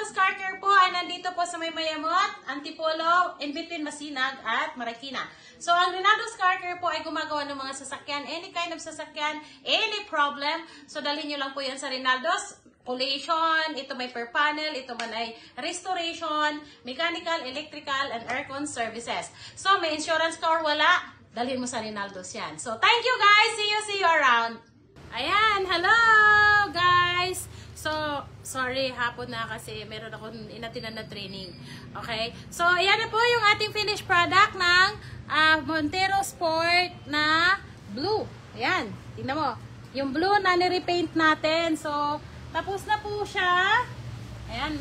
Rinaldo's Car Care po ay nandito po sa may Mayamot, Antipolo, in between Masinag at Marikina. So, ang Rinaldo's Car Care po ay gumagawa ng mga sasakyan, any kind of sasakyan, any problem. So, dalhin nyo lang po yan sa Rinaldo's. Polation, ito may per panel, ito man ay restoration, mechanical, electrical, and aircon services. So, may insurance ka or wala, dalhin mo sa Rinaldo's yan. So, thank you guys! See you around! Ayan, hello guys! So, sorry, hapon na kasi meron akong inatinan na training. Okay? So, ayan na po yung ating finished product ng Montero Sport na blue. Ayan, tingnan mo. Yung blue na nirepaint natin. So, tapos na po siya. Ayan.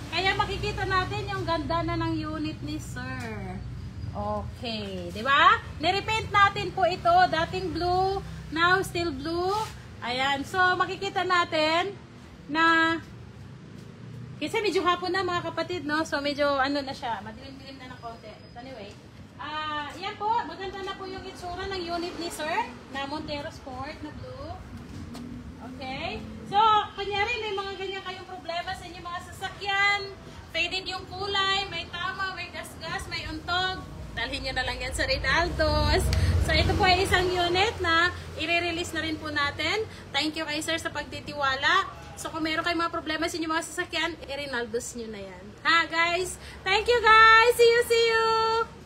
Kaya makikita natin yung ganda na ng unit ni Sir. Okay, di ba? Nirepaint natin po ito. Dating blue, now still blue. Ayan. So, makikita natin na kasi medyo hapon na mga kapatid, no? So, medyo ano na siya. Madilim-dilim na ng konti. But anyway, yan po. Maganda na po yung itsura ng unit ni Sir na Montero Sport na blue. Okay? So, kunyari may mga ganyan kayong problema sa inyong mga sasakyan. Faded yung kulay, may tama, may gas-gas, may untog. Dalhin nyo na lang yan sa Rinaldo's. So, ito po ay isang unit na i-release na rin po natin. Thank you kay Sir sa pagtitiwala. So, kung meron kayong mga problema sa inyong mga sasakyan, i-Rinaldo's nyo na yan. Ha, guys? Thank you, guys! See you!